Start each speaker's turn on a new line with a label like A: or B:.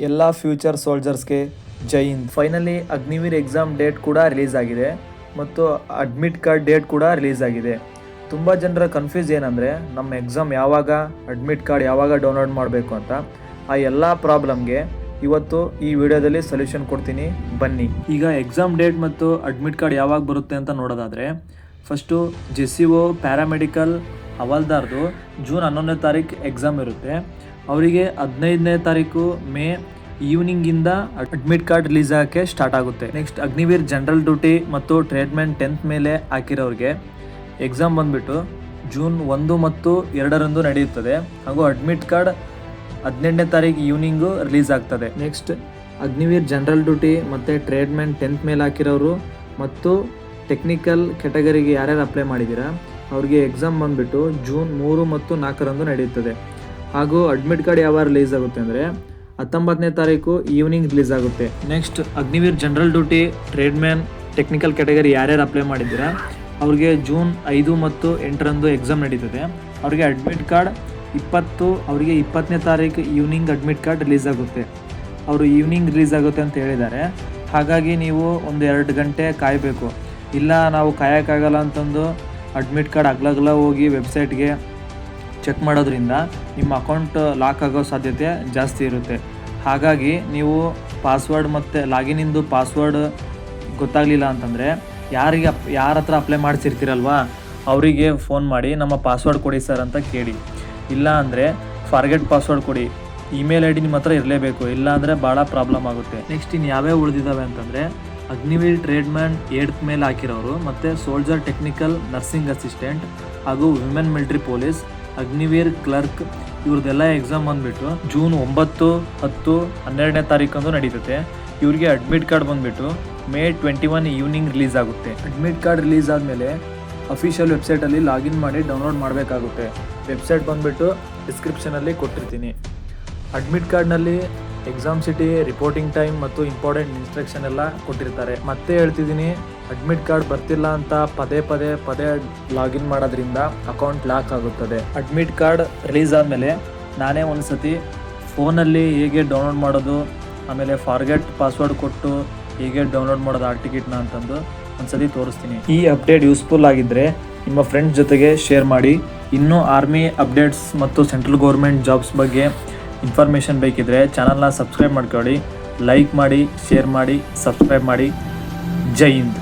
A: ಎಲ್ಲ ಫ್ಯೂಚರ್ ಸೋಲ್ಜರ್ಸ್ಗೆ Jai Hind. Finally Agniveer exam date ಕೂಡ ರಿಲೀಸ್ ಆಗಿದೆ ಮತ್ತು ಅಡ್ಮಿಟ್ ಕಾರ್ಡ್ ಡೇಟ್ ಕೂಡ ರಿಲೀಸ್ ಆಗಿದೆ. ತುಂಬ ಜನರ ಕನ್ಫ್ಯೂಸ್ ಏನಂದರೆ ನಮ್ಮ ಎಕ್ಸಾಮ್ ಯಾವಾಗ, ಅಡ್ಮಿಟ್ ಕಾರ್ಡ್ ಯಾವಾಗ ಡೌನ್ಲೋಡ್ ಮಾಡಬೇಕು ಅಂತ. ಆ ಎಲ್ಲ ಪ್ರಾಬ್ಲಮ್ಗೆ ಇವತ್ತು ಈ ವಿಡಿಯೋದಲ್ಲಿ ಸೊಲ್ಯೂಷನ್ ಕೊಡ್ತೀನಿ, ಬನ್ನಿ. ಈಗ ಎಕ್ಸಾಮ್ ಡೇಟ್ ಮತ್ತು ಅಡ್ಮಿಟ್ ಕಾರ್ಡ್ ಯಾವಾಗ ಬರುತ್ತೆ ಅಂತ ನೋಡೋದಾದರೆ, ಫಸ್ಟು JCO ಪ್ಯಾರಾಮೆಡಿಕಲ್ ಹವಾಲ್ದಾರ್ದು ಜೂನ್ 11ನೇ ತಾರೀಕು ಎಕ್ಸಾಮ್ ಇರುತ್ತೆ. ಅವರಿಗೆ 15ನೇ ತಾರೀಕು ಮೇ ಈವ್ನಿಂಗಿಂದ ಅಡ್ಮಿಟ್ ಕಾರ್ಡ್ ರಿಲೀಸ್ ಆಗೋಕ್ಕೆ ಸ್ಟಾರ್ಟ್ ಆಗುತ್ತೆ. ನೆಕ್ಸ್ಟ್ ಅಗ್ನಿವೀರ್ ಜನರಲ್ ಡ್ಯೂಟಿ ಮತ್ತು ಟ್ರೇಡ್ಮೆನ್ 10th ಮೇಲೆ ಹಾಕಿರೋರಿಗೆ ಎಕ್ಸಾಮ್ ಬಂದುಬಿಟ್ಟು ಜೂನ್ 1 ಮತ್ತು 2ರಂದು ನಡೆಯುತ್ತದೆ. ಹಾಗೂ ಅಡ್ಮಿಟ್ ಕಾರ್ಡ್ 18ನೇ ತಾರೀಕು ಈವ್ನಿಂಗು ರಿಲೀಸ್ ಆಗ್ತದೆ. ನೆಕ್ಸ್ಟ್ ಅಗ್ನಿವೀರ್ ಜನರಲ್ ಡ್ಯೂಟಿ ಮತ್ತು ಟ್ರೇಡ್ಮೆನ್ 10th ಮೇಲೆ ಹಾಕಿರೋರು ಮತ್ತು ಟೆಕ್ನಿಕಲ್ ಕೆಟಗರಿಗೆ ಯಾರ್ಯಾರು ಅಪ್ಲೈ ಮಾಡಿದ್ದೀರಾ ಅವ್ರಿಗೆ ಎಕ್ಸಾಮ್ ಬಂದುಬಿಟ್ಟು ಜೂನ್ 3 ಮತ್ತು 4ರಂದು ನಡೆಯುತ್ತದೆ. ಹಾಗೂ ಅಡ್ಮಿಟ್ ಕಾರ್ಡ್ ಯಾವಾಗ ರಿಲೀಸ್ ಆಗುತ್ತೆ ಅಂದರೆ 19ನೇ ತಾರೀಕು ಈವ್ನಿಂಗ್ ರಿಲೀಸ್ ಆಗುತ್ತೆ. Next Agniveer general duty, tradesman, technical category ಯಾರ್ಯಾರು ಅಪ್ಲೈ ಮಾಡಿದ್ದೀರಾ ಅವ್ರಿಗೆ ಜೂನ್ 5 ಮತ್ತು 8ರಂದು ಎಕ್ಸಾಮ್ ನಡೀತದೆ. ಅವ್ರಿಗೆ ಅಡ್ಮಿಟ್ ಕಾರ್ಡ್ 20ನೇ ತಾರೀಕು ಈವ್ನಿಂಗ್ ಅಡ್ಮಿಟ್ ಕಾರ್ಡ್ ರಿಲೀಸ್ ಆಗುತ್ತೆ. ಅವರು ಈವ್ನಿಂಗ್ ರಿಲೀಸ್ ಆಗುತ್ತೆ ಅಂತ ಹೇಳಿದ್ದಾರೆ. ಹಾಗಾಗಿ ನೀವು ಒಂದು 2 ಗಂಟೆ ಕಾಯಬೇಕು. ಇಲ್ಲ ನಾವು ಕಾಯೋಕ್ಕಾಗಲ್ಲ ಅಂತಂದು ಅಡ್ಮಿಟ್ ಕಾರ್ಡ್ ಅಗ್ಲಗ್ಲ ಹೋಗಿ ವೆಬ್ಸೈಟ್ಗೆ ಚೆಕ್ ಮಾಡೋದ್ರಿಂದ ನಿಮ್ಮ ಅಕೌಂಟ್ ಲಾಕ್ ಆಗೋ ಸಾಧ್ಯತೆ ಜಾಸ್ತಿ ಇರುತ್ತೆ. ಹಾಗಾಗಿ ನೀವು ಪಾಸ್ವರ್ಡ್ ಮತ್ತು ಲಾಗಿನಿಂದು ಪಾಸ್ವರ್ಡ್ ಗೊತ್ತಾಗಲಿಲ್ಲ ಅಂತಂದರೆ ಯಾರ ಹತ್ರ ಅಪ್ಲೈ ಮಾಡಿಸಿರ್ತೀರಲ್ವಾ ಅವರಿಗೆ ಫೋನ್ ಮಾಡಿ ನಮ್ಮ ಪಾಸ್ವರ್ಡ್ ಕೊಡಿ ಸರ್ ಅಂತ ಕೇಳಿ. ಇಲ್ಲ ಅಂದರೆ ಫಾರ್ಗೆಟ್ ಪಾಸ್ವರ್ಡ್ ಕೊಡಿ. ಇಮೇಲ್ ID ನಿಮ್ಮ ಹತ್ರ ಇರಲೇಬೇಕು, ಇಲ್ಲ ಅಂದರೆ ಭಾಳ ಪ್ರಾಬ್ಲಮ್ ಆಗುತ್ತೆ. ನೆಕ್ಸ್ಟ್ ಇನ್ನು ಯಾವ್ಯಾವ ಉಳಿದಿದ್ದಾವೆ ಅಂತಂದರೆ ಅಗ್ನಿವೀರ್ ಟ್ರೇಡ್ಮ್ಯಾನ್ 8th ಮೇಲೆ ಹಾಕಿರೋರು ಮತ್ತು ಸೋಲ್ಜರ್ ಟೆಕ್ನಿಕಲ್ ನರ್ಸಿಂಗ್ ಅಸಿಸ್ಟೆಂಟ್ ಹಾಗೂ women military police, Agniveer clerk ಇವ್ರದ್ದೆಲ್ಲ ಎಕ್ಸಾಮ್ ಬಂದುಬಿಟ್ಟು ಜೂನ್ 9, 10, 12ನೇ ತಾರೀಕಂದು ನಡೀತದೆ. ಇವ್ರಿಗೆ ಅಡ್ಮಿಟ್ ಕಾರ್ಡ್ ಬಂದುಬಿಟ್ಟು ಮೇ 21 ಈವ್ನಿಂಗ್ ರಿಲೀಸ್ ಆಗುತ್ತೆ. ಅಡ್ಮಿಟ್ ಕಾರ್ಡ್ ರಿಲೀಸ್ ಆದಮೇಲೆ ಅಫಿಷಿಯಲ್ ವೆಬ್ಸೈಟಲ್ಲಿ ಲಾಗಿನ್ ಮಾಡಿ ಡೌನ್ಲೋಡ್ ಮಾಡಬೇಕಾಗುತ್ತೆ. ವೆಬ್ಸೈಟ್ ಬಂದುಬಿಟ್ಟು ಡಿಸ್ಕ್ರಿಪ್ಷನಲ್ಲಿ ಕೊಟ್ಟಿರ್ತೀನಿ. ಅಡ್ಮಿಟ್ ಕಾರ್ಡ್ನಲ್ಲಿ ಎಕ್ಸಾಮ್ ಸಿಟಿ, ರಿಪೋರ್ಟಿಂಗ್ ಟೈಮ್ ಮತ್ತು ಇಂಪಾರ್ಟೆಂಟ್ ಇನ್ಸ್ಟ್ರಕ್ಷನ್ ಎಲ್ಲ ಕೊಟ್ಟಿರ್ತಾರೆ. ಮತ್ತೆ ಹೇಳ್ತಿದ್ದೀನಿ, ಅಡ್ಮಿಟ್ ಕಾರ್ಡ್ ಬರ್ತಿಲ್ಲ ಅಂತ ಪದೇ ಲಾಗಿನ್ ಮಾಡೋದ್ರಿಂದ ಅಕೌಂಟ್ ಲಾಕ್ ಆಗುತ್ತದೆ. ಅಡ್ಮಿಟ್ ಕಾರ್ಡ್ ರಿಲೀಸ್ ಆದಮೇಲೆ ನಾನೇ ಒಂದು ಸತಿ ಫೋನಲ್ಲಿ ಹೇಗೆ ಡೌನ್ಲೋಡ್ ಮಾಡೋದು, ಆಮೇಲೆ ಫಾರ್ಗೆಟ್ ಪಾಸ್ವರ್ಡ್ ಕೊಟ್ಟು ಹೇಗೆ ಡೌನ್ಲೋಡ್ ಮಾಡೋದು ಆ ಟಿಕೆಟ್ನ ಅಂತಂದು ಒಂದು ಸತಿ ತೋರಿಸ್ತೀನಿ. ಈ ಅಪ್ಡೇಟ್ ಯೂಸ್ಫುಲ್ ಆಗಿದ್ದರೆ ನಿಮ್ಮ ಫ್ರೆಂಡ್ಸ್ ಜೊತೆಗೆ ಶೇರ್ ಮಾಡಿ. ಇನ್ನೂ ಆರ್ಮಿ ಅಪ್ಡೇಟ್ಸ್ ಮತ್ತು ಸೆಂಟ್ರಲ್ ಗೌರ್ಮೆಂಟ್ ಜಾಬ್ಸ್ ಬಗ್ಗೆ ಇನ್ಫಾರ್ಮೇಷನ್ ಬೇಕಿದ್ರೆ ಚಾನಲ್ನ ಸಬ್ಸ್ಕ್ರೈಬ್ ಮಾಡ್ಕೊಳ್ಳಿ. ಲೈಕ್ ಮಾಡಿ, ಶೇರ್ ಮಾಡಿ, ಸಬ್ಸ್ಕ್ರೈಬ್ ಮಾಡಿ. ಜೈ ಹಿಂದ್.